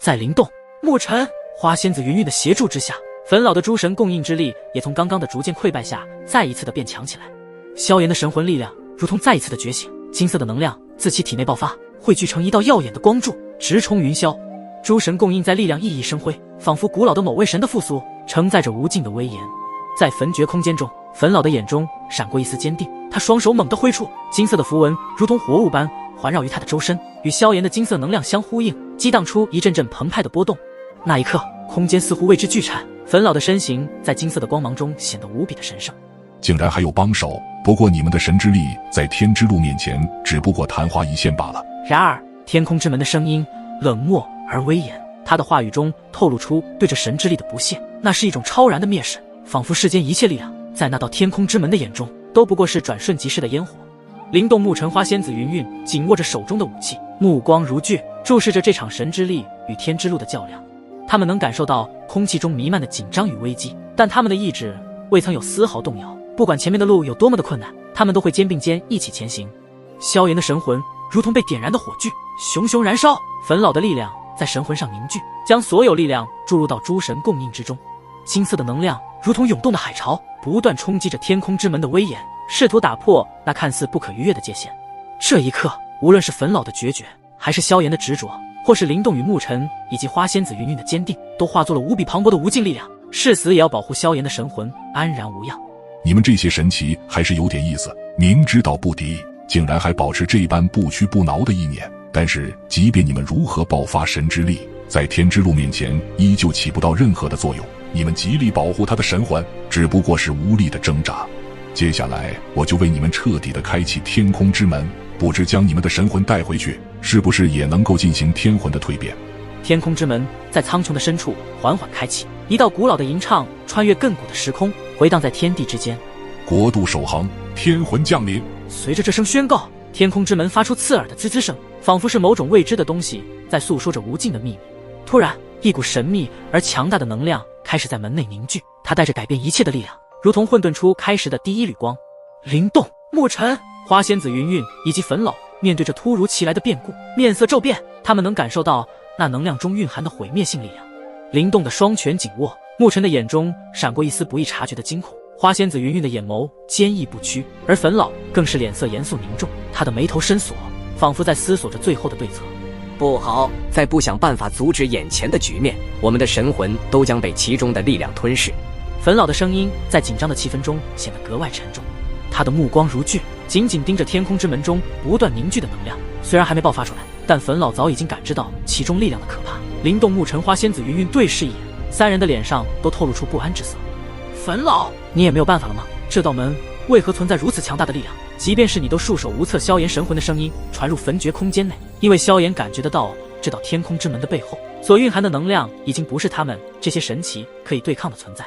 在灵动、沐尘、花仙子云韵的协助之下，粉老的诸神供应之力也从刚刚的逐渐溃败下再一次的变强起来。萧炎的神魂力量如同再一次的觉醒，金色的能量自其体内爆发，汇聚成一道耀眼的光柱，直冲云霄。诸神供应在力量熠熠生辉，仿佛古老的某位神的复苏，承载着无尽的威严。在焚诀空间中，粉老的眼中闪过一丝坚定，他双手猛地挥出，金色的符文如同活物般环绕于他的周身，与萧炎的金色能量相呼应，激荡出一阵阵澎湃的波动。那一刻，空间似乎为之剧颤，粉老的身形在金色的光芒中显得无比的神圣。竟然还有帮手，不过你们的神之力在天之路面前只不过昙花一现罢了。然而，天空之门的声音冷漠而威严，他的话语中透露出对这神之力的不屑，那是一种超然的蔑视，仿佛世间一切力量在那道天空之门的眼中都不过是转瞬即逝的烟火。灵动沐尘花仙子云韵紧握着手中的武器，目光如炬，注视着这场神之力与天之路的较量。他们能感受到空气中弥漫的紧张与危机，但他们的意志未曾有丝毫动摇，不管前面的路有多么的困难，他们都会肩并肩一起前行。萧炎的神魂如同被点燃的火炬，熊熊燃烧，粉老的力量在神魂上凝聚，将所有力量注入到诸神供应之中。金色的能量如同涌动的海潮，不断冲击着天空之门的威严，试图打破那看似不可逾越的界限。这一刻，无论是粉老的决绝，还是萧炎的执着，或是灵动与沐尘以及花仙子云韵的坚定，都化作了无比磅礴的无尽力量，誓死也要保护萧炎的神魂安然无恙。你们这些神奇还是有点意思，明知道不敌，竟然还保持这般不屈不挠的意念。但是即便你们如何爆发神之力，在天之路面前依旧起不到任何的作用。你们极力保护他的神魂，只不过是无力的挣扎。接下来我就为你们彻底的开启天空之门，不知将你们的神魂带回去，是不是也能够进行天魂的蜕变？天空之门在苍穹的深处缓缓开启，一道古老的吟唱穿越亘古的时空，回荡在天地之间。国度守恒，天魂降临。随着这声宣告，天空之门发出刺耳的滋滋声，仿佛是某种未知的东西在诉说着无尽的秘密。突然，一股神秘而强大的能量开始在门内凝聚，它带着改变一切的力量，如同混沌初开时的第一缕光。灵动、沐尘、花仙子云韵以及粉老面对着突如其来的变故，面色骤变，他们能感受到那能量中蕴含的毁灭性力量。灵动的双拳紧握，沐尘的眼中闪过一丝不易察觉的惊恐，花仙子云韵的眼眸坚毅不屈，而粉老更是脸色严肃凝重，他的眉头深锁，仿佛在思索着最后的对策。不好，再不想办法阻止眼前的局面，我们的神魂都将被其中的力量吞噬。粉老的声音在紧张的气氛中显得格外沉重，他的目光如炬，紧紧盯着天空之门中不断凝聚的能量。虽然还没爆发出来，但粉老早已经感知到其中力量的可怕。灵动、沐尘、花仙子云韵对视一眼，三人的脸上都透露出不安之色。粉老，你也没有办法了吗？这道门为何存在如此强大的力量？即便是你都束手无策，萧炎神魂的声音传入焚诀空间内，因为萧炎感觉得到这道天空之门的背后所蕴含的能量已经不是他们这些神奇可以对抗的存在。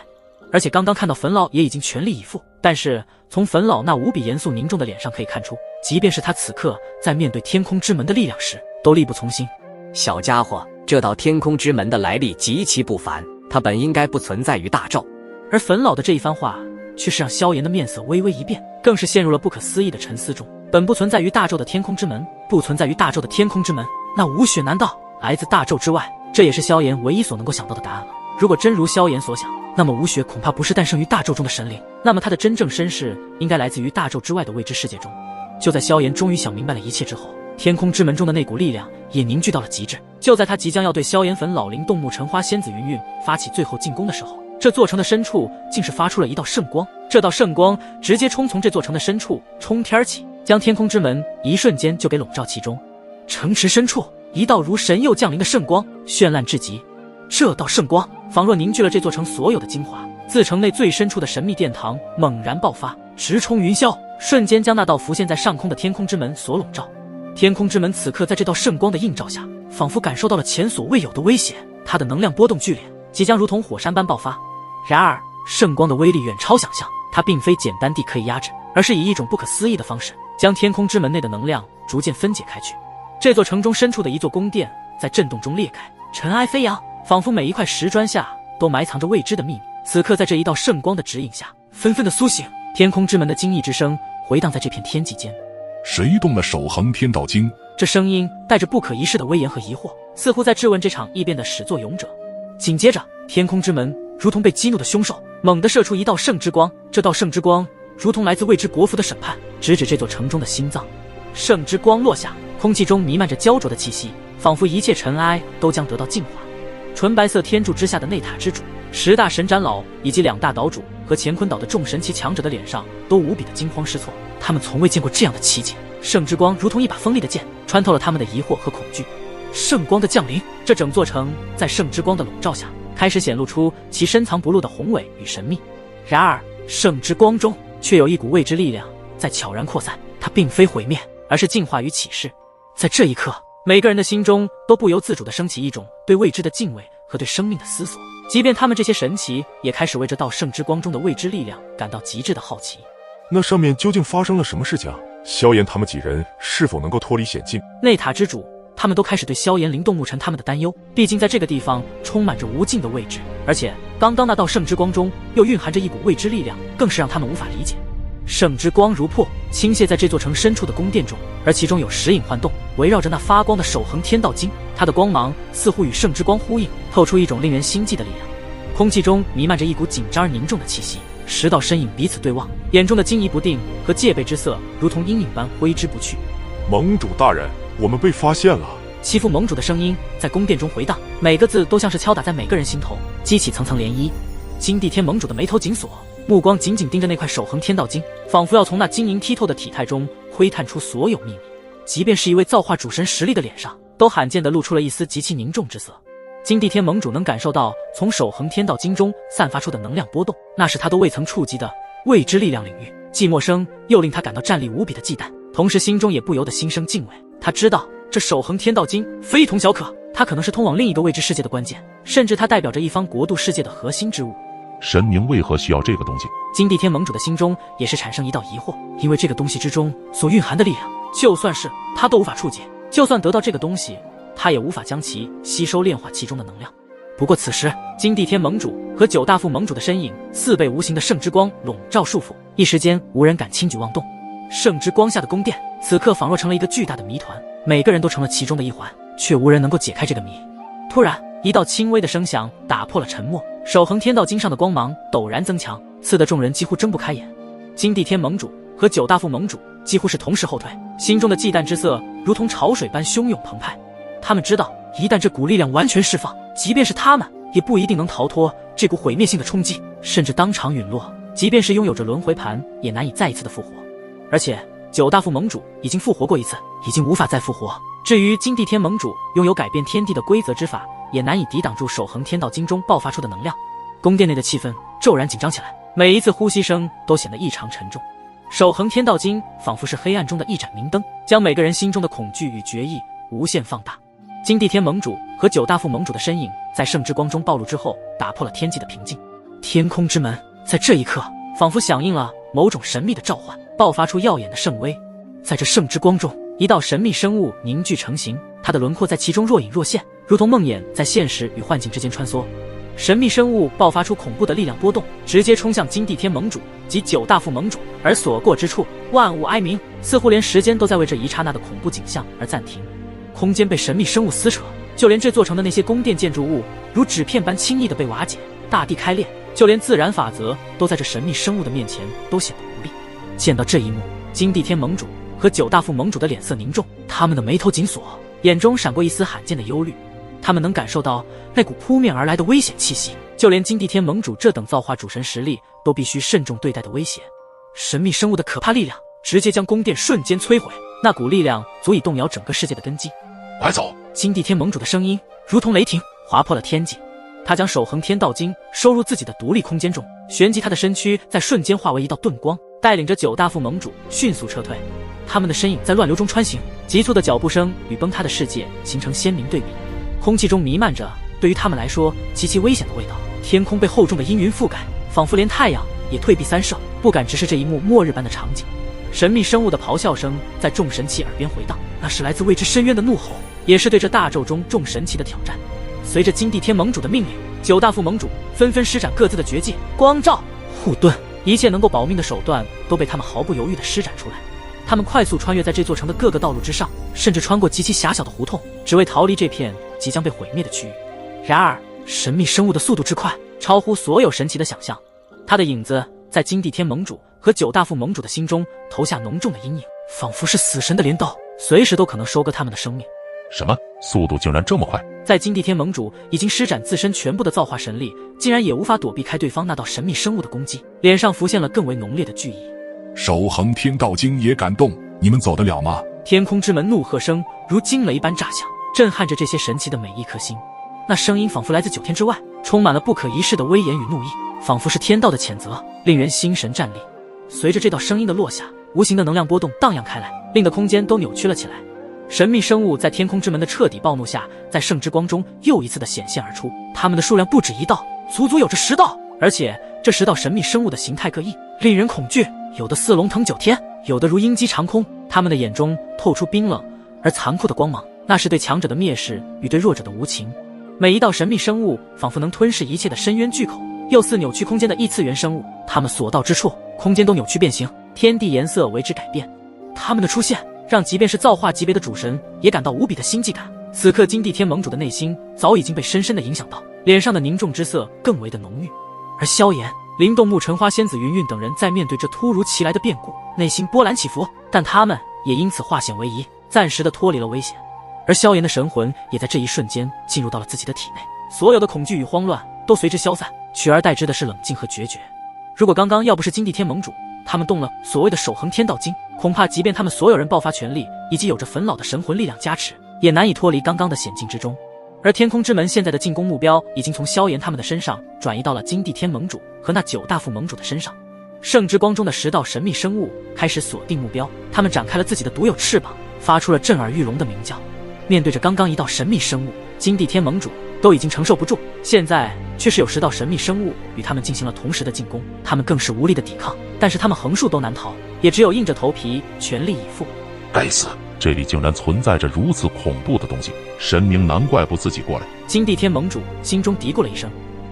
而且刚刚看到粉老也已经全力以赴，但是从粉老那无比严肃凝重的脸上可以看出，即便是他此刻在面对天空之门的力量时都力不从心。小家伙，这道天空之门的来历极其不凡，它本应该不存在于大纣。而粉老的这一番话却是让萧炎的面色微微一变，更是陷入了不可思议的沉思中。本不存在于大纣的天空之门，不存在于大纣的天空之门，那吴雪难道来自大纣之外？这也是萧炎唯一所能够想到的答案了。如果真如萧炎所想，那么吴雪恐怕不是诞生于大纣中的神灵，那么他的真正身世应该来自于大纣之外的未知世界中。就在萧炎终于想明白了一切之后，天空之门中的那股力量也凝聚到了极致。就在他即将要对萧炎、粉老、灵动、沐尘、花仙子云韵发起最后进攻的时候，这座城的深处竟是发出了一道圣光，这道圣光直接冲从这座城的深处冲天起，将天空之门一瞬间就给笼罩其中。城池深处，一道如神佑降临的圣光绚烂至极，这道圣光仿若凝聚了这座城所有的精华，自城内最深处的神秘殿堂猛然爆发，直冲云霄，瞬间将那道浮现在上空的天空之门所笼罩。天空之门此刻在这道圣光的映照下，仿佛感受到了前所未有的威胁，它的能量波动剧烈，即将如同火山般爆发。然而圣光的威力远超想象，它并非简单地可以压制，而是以一种不可思议的方式将天空之门内的能量逐渐分解开去。这座城中深处的一座宫殿在震动中裂开，尘埃飞扬，仿佛每一块石砖下都埋藏着未知的秘密，此刻在这一道圣光的指引下纷纷的苏醒。天空之门的惊异之声回荡在这片天际间。谁动了守恒天道经？这声音带着不可一世的威严和疑惑，似乎在质问这场异变的始作俑者。紧接着，天空之门如同被激怒的凶兽，猛地射出一道圣之光。这道圣之光如同来自未知国服的审判，直指这座城中的心脏。圣之光落下，空气中弥漫着焦灼的气息，仿佛一切尘埃都将得到净化。纯白色天柱之下的内塔之主、10大神长老以及2大岛主和乾坤岛的众神奇强者的脸上都无比的惊慌失措，他们从未见过这样的奇景。圣之光如同一把锋利的剑，穿透了他们的疑惑和恐惧。圣光的降临，这整座城在圣之光的笼罩下，开始显露出其深藏不露的宏伟与神秘。然而，圣之光中却有一股未知力量在悄然扩散，它并非毁灭，而是净化与启示。在这一刻，每个人的心中都不由自主地升起一种对未知的敬畏和对生命的思索，即便他们这些神奇也开始为这道圣之光中的未知力量感到极致的好奇。那上面究竟发生了什么事情？萧炎他们几人是否能够脱离险境？内塔之主他们都开始对萧炎、灵动牧尘他们的担忧，毕竟在这个地方充满着无尽的未知，而且刚刚那道圣之光中又蕴含着一股未知力量，更是让他们无法理解。圣之光如破，倾泻在这座城深处的宫殿中，而其中有10影幻动，围绕着那发光的守恒天道经，它的光芒似乎与圣之光呼应，透出一种令人心悸的力量。空气中弥漫着一股紧张而凝重的气息，10道身影彼此对望，眼中的惊疑不定和戒备之色如同阴影般挥之不去。盟主大人，我们被发现了！欺负盟主的声音在宫殿中回荡，每个字都像是敲打在每个人心头，激起层层涟漪。金地天盟主的眉头紧锁，目光紧紧盯着那块守恒天道经，仿佛要从那晶莹剔透的体态中窥探出所有秘密。即便是一位造化主神实力的脸上，都罕见地露出了一丝极其凝重之色。金地天盟主能感受到从守恒天道经中散发出的能量波动，那是他都未曾触及的未知力量领域，既陌生又令他感到战力无比的忌惮，同时心中也不由得心生敬畏。他知道这守恒天道经非同小可，它可能是通往另一个未知世界的关键，甚至它代表着一方国度世界的核心之物。神明为何需要这个东西？金地天盟主的心中也是产生一道疑惑，因为这个东西之中所蕴含的力量，就算是他都无法触及，就算得到这个东西，他也无法将其吸收炼化其中的能量。不过此时，金地天盟主和9大副盟主的身影似被无形的圣之光笼罩束缚，一时间无人敢轻举妄动。圣之光下的宫殿，此刻仿若成了一个巨大的谜团，每个人都成了其中的一环，却无人能够解开这个谜。突然，一道轻微的声响打破了沉默，守恒天道经上的光芒陡然增强，刺得众人几乎睁不开眼。金地天盟主和9大副盟主几乎是同时后退，心中的忌惮之色如同潮水般汹涌澎湃。他们知道，一旦这股力量完全释放，即便是他们也不一定能逃脱这股毁灭性的冲击，甚至当场陨落。即便是拥有着轮回盘，也难以再一次的复活。而且9大副盟主已经复活过一次，已经无法再复活。至于金地天盟主拥有改变天地的规则之法，也难以抵挡住守恒天道经中爆发出的能量。宫殿内的气氛骤然紧张起来，每一次呼吸声都显得异常沉重。守恒天道经仿佛是黑暗中的一盏明灯，将每个人心中的恐惧与决意无限放大。金地天盟主和9大副盟主的身影在圣之光中暴露之后，打破了天际的平静。天空之门在这一刻仿佛响应了某种神秘的召唤，爆发出耀眼的圣威。在这圣之光中，一道神秘生物凝聚成型，它的轮廓在其中若隐若现，如同梦魇在现实与幻境之间穿梭。神秘生物爆发出恐怖的力量波动，直接冲向金地天盟主及9大副盟主，而所过之处万物哀鸣，似乎连时间都在为这一刹那的恐怖景象而暂停。空间被神秘生物撕扯，就连这座城的那些宫殿建筑物如纸片般轻易地被瓦解，大地开裂，就连自然法则都在这神秘生物的面前都显得无力。见到这一幕，金地天盟主和9大副盟主的脸色凝重，他们的眉头紧锁，眼中闪过一丝罕见的忧虑。他们能感受到那股扑面而来的危险气息，就连金地天盟主这等造化主神实力都必须慎重对待的威胁。神秘生物的可怕力量直接将宫殿瞬间摧毁，那股力量足以动摇整个世界的根基。快走！金地天盟主的声音如同雷霆，划破了天际。他将守恒天道经收入自己的独立空间中，旋即他的身躯在瞬间化为一道盾光，带领着9大副盟主迅速撤退。他们的身影在乱流中穿行，急促的脚步声与崩塌的世界形成鲜明对比。空气中弥漫着对于他们来说极其危险的味道，天空被厚重的阴云覆盖，仿佛连太阳也退避三舍，不敢直视这一幕末日般的场景。神秘生物的咆哮声在众神奇耳边回荡，那是来自未知深渊的怒吼，也是对这大咒中众神奇的挑战。随着金地天盟主的命令，9大副盟主纷纷施展各自的绝技，光照、护盾，一切能够保命的手段都被他们毫不犹豫地施展出来。他们快速穿越在这座城的各个道路之上，甚至穿过极其狭小的胡同，只为逃离这片即将被毁灭的区域。然而，神秘生物的速度之快，超乎所有神奇的想象。它的影子在金地天盟主和九大副盟主的心中投下浓重的阴影，仿佛是死神的镰刀，随时都可能收割他们的生命。什么？速度竟然这么快？在金地天盟主已经施展自身全部的造化神力，竟然也无法躲避开对方那道神秘生物的攻击，脸上浮现了更为浓烈的惧意。守恒天道经也敢动，你们走得了吗？天空之门怒喝声如惊雷般炸响，震撼着这些神奇的每一颗心。那声音仿佛来自9天之外，充满了不可一世的威严与怒意，仿佛是天道的谴责，令人心神战栗。随着这道声音的落下，无形的能量波动荡漾开来，令得空间都扭曲了起来。神秘生物在天空之门的彻底暴怒下，在圣之光中又一次的显现而出。它们的数量不止1道，足足有着10道，而且这10道神秘生物的形态各异，令人恐惧。有的似龙腾9天，有的如鹰击长空。它们的眼中透出冰冷而残酷的光芒，那是对强者的蔑视与对弱者的无情。每一道神秘生物仿佛能吞噬一切的深渊巨口，又似扭曲空间的异次元生物。它们所到之处，空间都扭曲变形，天地颜色为之改变。它们的出现让即便是造化级别的主神也感到无比的心悸感。此刻金地天盟主的内心早已经被深深的影响到，脸上的凝重之色更为的浓郁。而萧炎、灵动木、橙花仙子云韵等人在面对这突如其来的变故，内心波澜起伏，但他们也因此化险为夷，暂时的脱离了危险。而萧炎的神魂也在这一瞬间进入到了自己的体内，所有的恐惧与慌乱都随之消散，取而代之的是冷静和决绝。如果刚刚要不是金地天盟主他们动了所谓的守恒天道经，恐怕即便他们所有人爆发全力，以及有着焚老的神魂力量加持，也难以脱离刚刚的险境之中。而天空之门现在的进攻目标已经从萧炎他们的身上转移到了金地天盟主和那9大副盟主的身上。圣之光中的10道神秘生物开始锁定目标，他们展开了自己的独有翅膀，发出了震耳欲聋的鸣叫。面对着刚刚一道神秘生物，金地天盟主都已经承受不住，现在却是有10道神秘生物与他们进行了同时的进攻，他们更是无力的抵抗，但是他们横竖都难逃，也只有硬着头皮全力以赴。该死，这里竟然存在着如此恐怖的东西，神明难怪不自己过来。金地天盟主心中嘀咕了一声。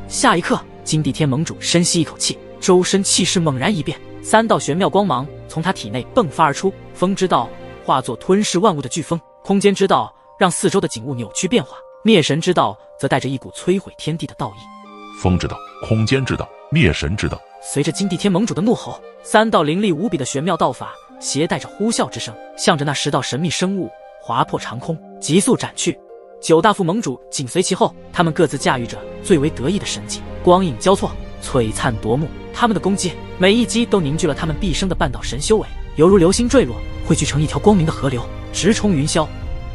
下一刻，金地天盟主深吸一口气，周身气势猛然一变，3道玄妙光芒从他体内迸发而出。风之道化作吞噬万物的飓风，空间之道让四周的景物扭曲变化，灭神之道则带着一股摧毁天地的道意。风之道、空间之道、灭神之道。随着金地天盟主的怒吼，3道凌厉无比的玄妙道法携带着呼啸之声，向着那10道神秘生物划破长空，急速斩去。9大副盟主紧随其后，他们各自驾驭着最为得意的神技，光影交错，璀璨夺目。他们的攻击每一击都凝聚了他们毕生的半道神修为，犹如流星坠落，汇聚成一条光明的河流，直冲云霄。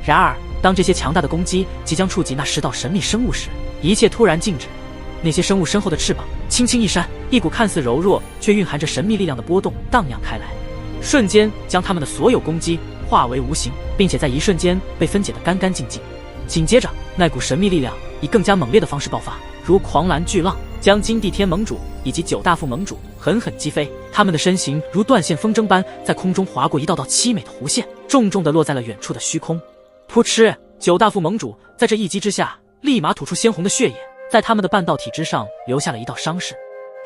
然而当这些强大的攻击即将触及那10道神秘生物时，一切突然静止。那些生物身后的翅膀轻轻一扇，一股看似柔弱却蕴含着神秘力量的波动荡漾开来，瞬间将他们的所有攻击化为无形，并且在一瞬间被分解得干干净净。紧接着，那股神秘力量以更加猛烈的方式爆发，如狂澜巨浪，将金地天盟主以及9大副盟主狠狠击飞。他们的身形如断线风筝般在空中划过一道道凄美的弧线，重重地落在了远处的虚空。噗嗤，9大副盟主在这一击之下立马吐出鲜红的血液，在他们的半导体之上留下了一道伤势。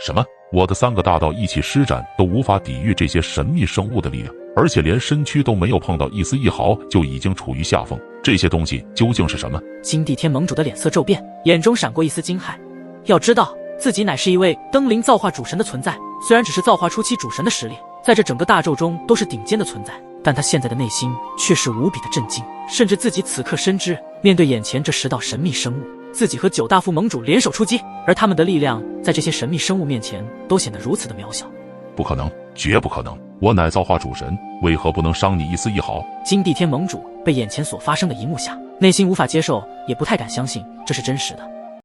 什么？我的3个大道一起施展都无法抵御这些神秘生物的力量，而且连身躯都没有碰到一丝一毫，就已经处于下风。这些东西究竟是什么？金地天盟主的脸色骤变，眼中闪过一丝惊骇。要知道，自己乃是一位登临造化主神的存在，虽然只是造化初期主神的实力，在这整个大宙中都是顶尖的存在，但他现在的内心却是无比的震惊，甚至自己此刻深知，面对眼前这10道神秘生物，自己和9大副盟主联手出击，而他们的力量在这些神秘生物面前都显得如此的渺小。不可能，绝不可能！我乃造化主神，为何不能伤你一丝一毫？金地天盟主被眼前所发生的一幕下，内心无法接受，也不太敢相信这是真实的。